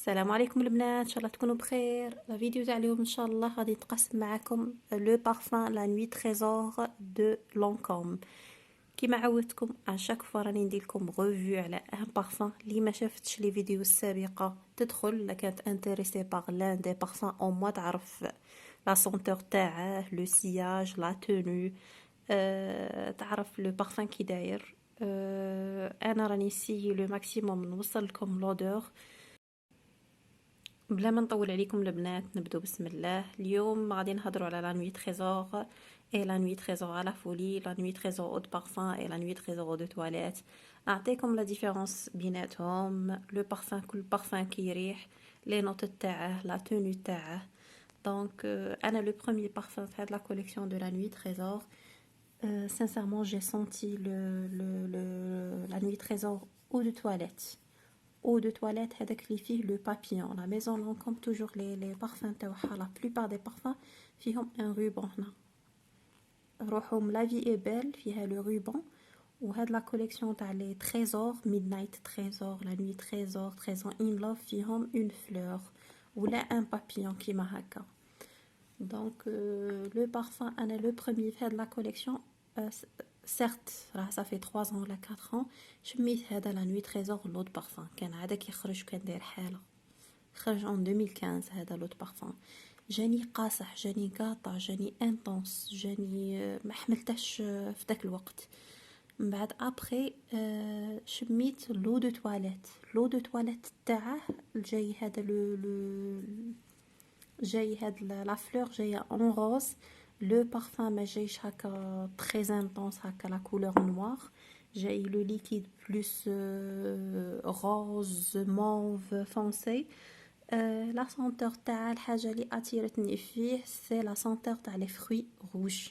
السلام عليكم البنات، ان شاء الله تكونوا بخير. الفيديو تاع اليوم ان شاء الله غادي نتقاسم معكم لو بارفان لا نوي تريزور دو لونكوم. كيما عودتكم على شاك فوا راني ندير لكم ريفيو على ان بارفان. اللي ما شافتش لي فيديو السابقه تدخل، الا كانت انتريسي باغ لان دي بارفان او موا تعرف لا سونتور تاعه، لو سياج، لا تونو، تعرف لو بارفان كي داير. انا راني سي لو ماكسيموم نوصل لكم لودور. بلا ما نطول عليكم البنات، نبدو بسم الله. اليوم غادي نهضروا على لا نوي تريزور اي لا نوي تريزور على فولي، لا نوي تريزور اود بارفان اي لا نوي تريزور دو تواليت. نعطيكم لا ديفيرونس بيناتهم، لو بارفان كل بارفان كيريح، لي نوت تاعه، لا تونو تاعه. دونك انا لو بروميير بارفان تاع لا كوليكسيون دو لا نوي تريزور. Sincèrement, j'ai senti la nuit trésor eau de toilette. Eau de toilette, هذاك اللي فيه le papillon. La maison Lancôme, toujours les parfums تاعها. La plupart des parfums فيهم un ruban هنا. روحهم La vie est belle فيها le ruban. وهاد la collection تاع les trésors, Midnight Trésor, La nuit trésor, Trésor in love فيهم une fleur ولا un papillon كيما هكا. Donc le parfum, أنا le premier fait de la collection. certes ça fait 3 ans ولا 4 ans شميت هذا لا نوي تريزور لود بارفان. كان هذا كيخرج كان داير حاله، خرج en 2015 هذا لود بارفان. جاني قاصح، جاني قاطع، جاني انتونس، جاني ما حملتهش في ذاك الوقت. من بعد ابري شميت لو دو تواليت. لو دو تواليت تاعه جاي هذا جاي هاد لا فلور جايه اون روز. لو بارفان ما جايش هكا تري انتونس هكا لا كولور نوار، جاي لو ليكيد بلوس روز موف فونسي. لا سونتور تاع الحاجه اللي اتيرتني فيه سي لا سونتور تاع لي فروي روج.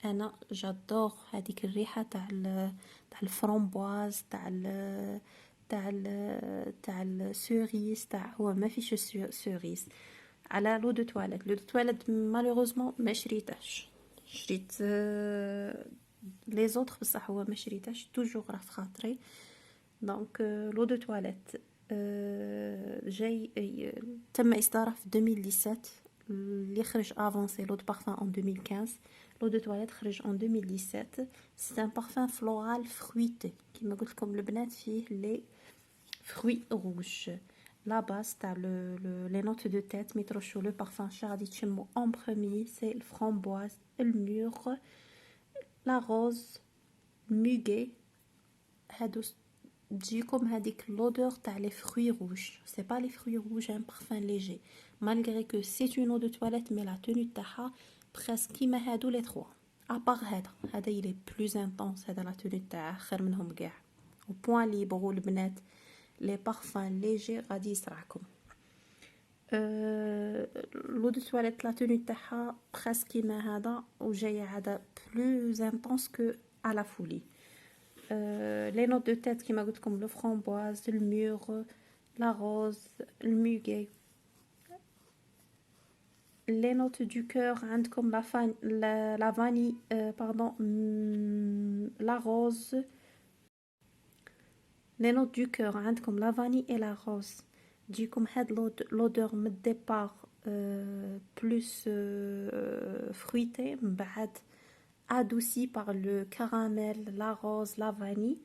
انا جادور هذيك الريحه تاع الفرامبواز، تاع السوريس، تاع هو ما فيش سوريس. على لو دو تواليت. لو دو تواليت مالوغوزمون ما شريتهش، شريت لي زوطخ بصح هو ما شريتهش، توجور راه في خاطري. دونك لو دو تواليت جاي تم اصداره في 2017. اللي خرج افونسي لو دو بارفان en 2015. لو دو تواليت خرج en 2017. سي ان بارفان فلورال فرويتي كيما قلت لكم البنات، فيه لي فروي روج. La base, t'as les notes de tête, métro le parfum Chardy Chemo en premier, c'est le framboise, le mûr, la rose, muguet. هادو تجيكم هذيك l'odeur تاع les fruits rouges. C'est pas les fruits rouges, un parfum léger. Malgré que c'est une eau de toilette, mais la tenue تاعها presque كيما هادو les trois. À part هذا il est plus intense. هذا la tenue تاعه خير منهم كاع. Au point اللي يبغوا البنات لي بارفان ليجي غادي يسرعكم. لو دو تواليت لا توني تاعها بريسك كيما هذا، وجايه عاده بلوز انتونس كو على فولي. لي نوت دو تيت كيما قلت لكم لو فرامبواز، الميغ، لا روز، الموغي. لي نوت دو كور عندكم لا فاني باردون، لا روز. لي نوت دو كور عندكم لا فاني اي لا روز. تجيكم هاد لودور من الديبار بلوس فرويتي، من بعد ادوسي باغ لو كراميل، لا روز، لا فاني.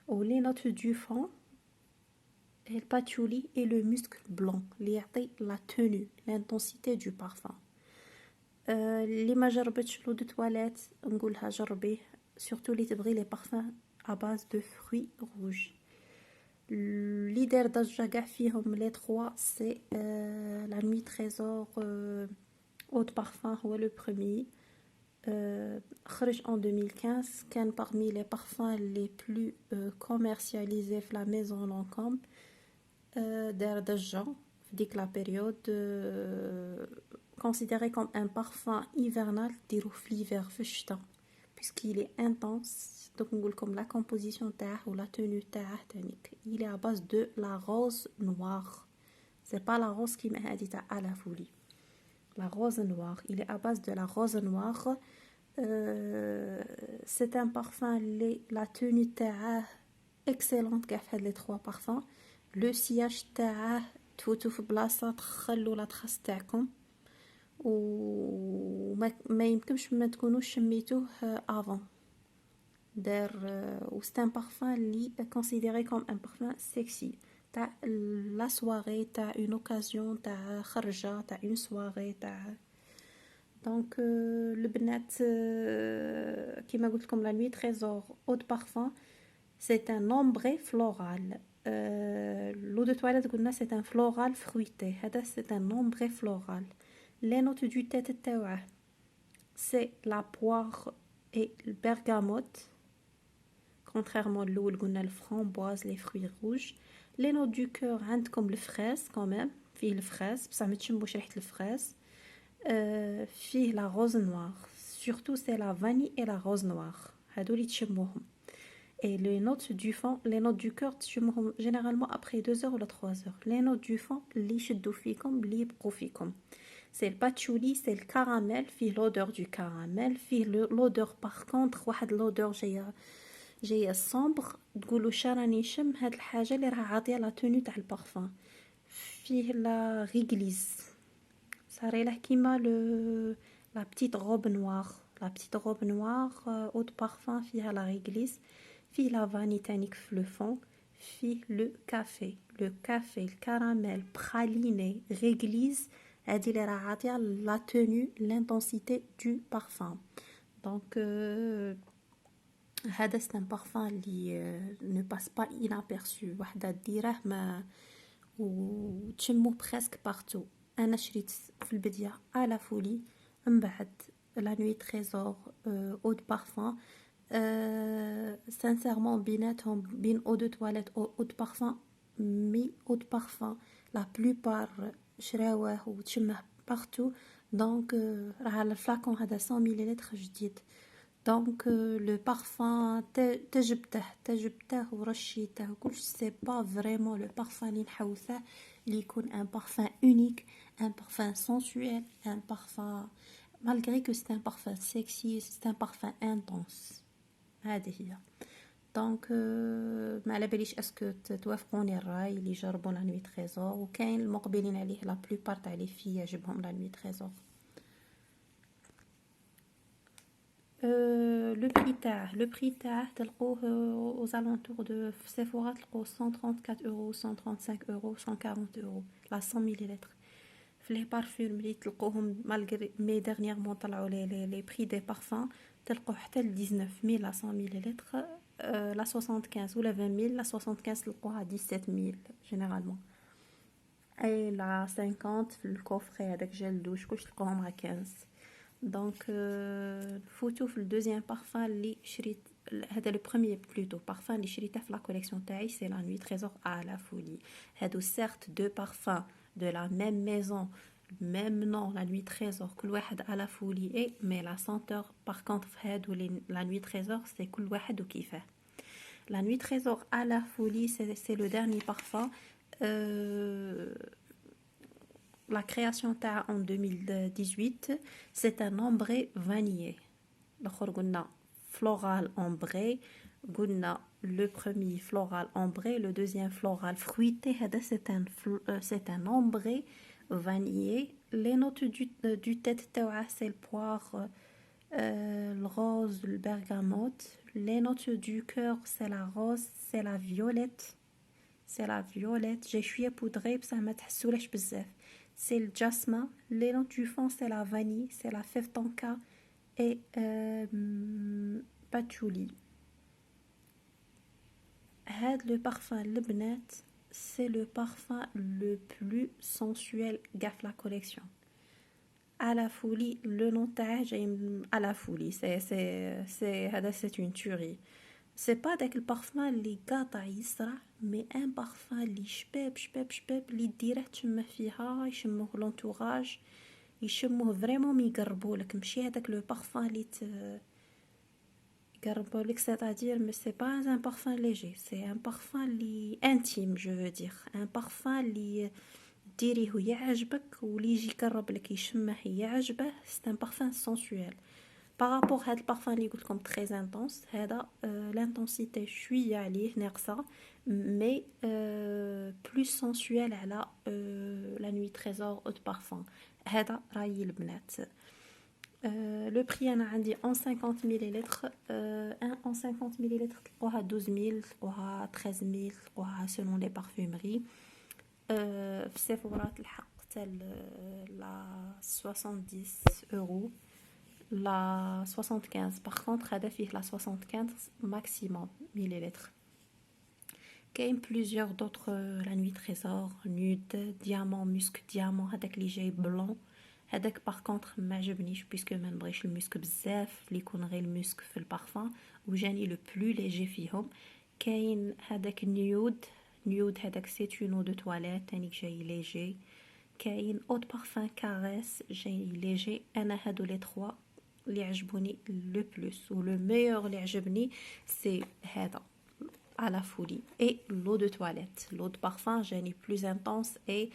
و لي نوت دو فون الباتشولي اي لو مسك بلون اللي يعطي لا تونو لانتونسيتي دو بارفان. اللي ما جربتش لو دو تواليت نقولها جربيه، سورتو اللي تبغي لي بارفان ا باز دو فروي روج. اللي دار ضجه كاع فيهم لي 3 سي لا نوي تريزور اود بارفان، هو لو بروميير. خرج en 2015. كان parmi les parfums les plus commercialisés في la maison Lancôme. دار ضجه في ديك لا بيريود. considéré comme un parfum hivernal ديروه في l'hiver في الشتاء puisqu'il est intense. Donc نقول لكم la composition تاعه ou la tenue تاعه تانيك il est à base de la rose noire. c'est pas la rose كيما هادي تاع à la folie. La rose noire, il est à base de la rose noire. C'est un parfum, la tenue تاعه excellente كاع في هاد les 3 parfums. Le sillage تاعه تفوتوا في بلاصة تخلوا لا تراس تاعكم وما يمكنش ما تكونوش شميتوه افون دار و سي ان بارفان لي كونسيديري كوم ان بارفان سيكسي تاع لا سواري تاع اون اوكازيون تاع خرجه تاع اون سواري تاع دونك البنات كيما قلت لكم لا نوي تريزور اود بارفان سي ان اومبري فلورال لو دو تواليت قلنا سي ان فلورال فرويتي هذا سي ان اومبري فلورال لي نوت دو تيت تاوعه سي لا بوار اي البرغاموت contrairement الاول قلنا الفرامبواز لي فروي روج لي نوت دو كور عندكم الفراس كوميم فيه الفراس بصح ما تشموش ريحه الفراس فيه لا روز نوار surtout c'est la vanille et la rose noire هادو اللي تشموهم et les notes du fond les notes du cœur تشموهم généralement après 2 heures ou 3 heures les notes du fond اللي يشدوا فيكم اللي يبقوا فيكم c'est le patchouli c'est le caramel فيه l'odeur du caramel فيه l'odeur par contre واحد l'odeur جايه الصومبر تقولوا شراني نشم هاد الحاجه اللي راه عاطيه لا توني تاع البارفان فيه لا ريغليز صاري له كيما لا بتيت روب نوار او دو بارفان فيها لا ريغليز فيه لا فاني تانيك في لو فون فيه لو كافي الكراميل براليني ريغليز هادي اللي راه عاطيه لا توني لانتونسيتي دو بارفان دونك هذا سي ان بارفان اللي ne passe pas inaperçu وحده ديره ما وتشمو بريسك بارتو انا شريت في البدايه على فولي من بعد لا نوي تريزور اود بارفان سانسيرمون بيناتهم بين اود تواليت اود بارفان مي اود بارفان لا بلوبار شراوه وتشمه بارتو دونك راه الفلاكون هذا 100 مليلتر جديد دونك لو بارفان تجبته ورشيته كلش سي با فريمون لو بارفان اللي نحوسه اللي يكون ان بارفان اونيك ان بارفان سنسويل ان بارفان malgré que c'est un parfum sexy c'est un parfum intense هذه هي دونك ما على باليش اسكو توافقوني الراي اللي جربوا لا نوي تريزور وكاين المقبلين عليه لا بلوبار تاع لي في يعجبهم لا نوي تريزور le prix تاعه تلقوه aux alentours de Sephora تلقوه 134 euros 135 euros 140 euros la 100 millilitres في les parfums اللي تلقوهم malgré mais dernièrement طلعوا les prix des parfums تلقوه حتى ل 19000 la 100 millilitres la 75 ولا 20000 la 75 تلقوها 17000 généralement اي la 50 في الكوفري هذاك جل دوش كلش تلقوهم على 15 دونك نفوتو في الدوزيام بارفان اللي شريت هذا لو بروميير بلوتو بارفان اللي شريته في لا كوليكسيون تاعي سي لا نوي تريزور ا لا فولي هادو سيرت دو بارفان دو لا ميم ميزون ميم نون لا نوي تريزور كل واحد ا لا فولي اي مي لا سونتور باغ كونطر في هادو لا نوي تريزور سي كل واحد وكيفاه لا نوي تريزور ا لا فولي سي لو ديرني بارفان La création تاع en 2018 c'est un ombré vanillé الاخر قلنا floral ombré قلنا le premier floral ombré le deuxième floral fruité هذا c'est un ombré vanillé les notes du tête تاعه c'est le poire le rose le bergamote les notes du cœur c'est la rose c'est la violette j'ai شويه بودري بصح ما تحسولهش بزاف c'est le jasmin, les notes du fond c'est la vanille, c'est la fève tonka et patchouli. Le parfum le bnet, c'est le parfum le plus sensuel gaffe la collection. À la folie, le nom à la folie, c'est une tuerie. C'est pas داك البارفان اللي قاطع يسرع مي ان بارفان اللي شباب اللي ديره تشمه فيها يشموه لونتوراج يشموه فريمون مي يقربولك ماشي هذاك لو بارفان اللي يقربولك سيتادير مي سي با ان بارفان ليجي سي ان بارفان اللي انتيم جو فو دير ان بارفان اللي ديريه يعجبك واللي يجي يقرب لك يشمه يعجبه سي ان بارفان سنسويل بارابور هاد البارفان اللي قلت لكم تري انتونس، هذا لانتونسيتي شويه عليه ناقصه، مي بلوس سونسويل على لا نوي تريزور اود بارفان. هذا رايي البنات. لو بري انا عندي en 50 مليلتر، ان en 50 مليلتر تلقوها 12000 تلقوها 13000 تلقوها سولون لي بارفومري. في سيفورا تلحق حتى لا 70 اورو، لا 75. باغ كونطخ هذا فيه لا 75 ماكسيموم مليلتر. كاين بليزيور دوطخ لا نوي تريزور نود ديامون مسك ديامون، هذاك اللي جاي بلون، هذاك باغ كونطخ ما عجبنيش بيسكو ما نبغيش المسك بزاف، اللي يكون غير المسك في البارفان، وجاني لو بلو ليجي فيهم. كاين هذاك نيود، نيود هذاك سيت اون او دو تواليت تاني جاي ليجي. كاين اود بارفان كاريس جاي ليجي. انا هادو لي 3 اللي عجبوني لو بلوس، و لو ميور اللي عجبني سي هذا à la folie. Et l'eau de toilette, l'eau de parfum جاني plus intense et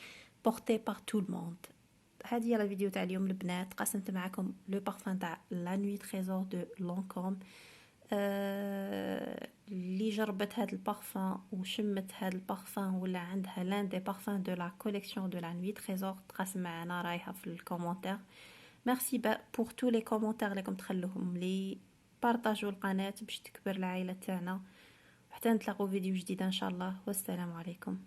portée par tout le monde. هذه هي الفيديو تاع اليوم البنات، قسمت معكم لو بارفان تاع لا نوي تريزور دو لونكوم. اللي جربت هذا البارفان وشمت هذا البارفان ولا عندها لان دي بارفان دو لا كوليكسيون دو لا نوي تريزور تقاسم معنا رايها في الكومنتير. ميرسي بور تو لي كومنتير اللي راكم تخلوهم لي، بارطاجوا القناه باش تكبر العائله تاعنا. حتى نتلاقوا فيديو جديد ان شاء الله، والسلام عليكم.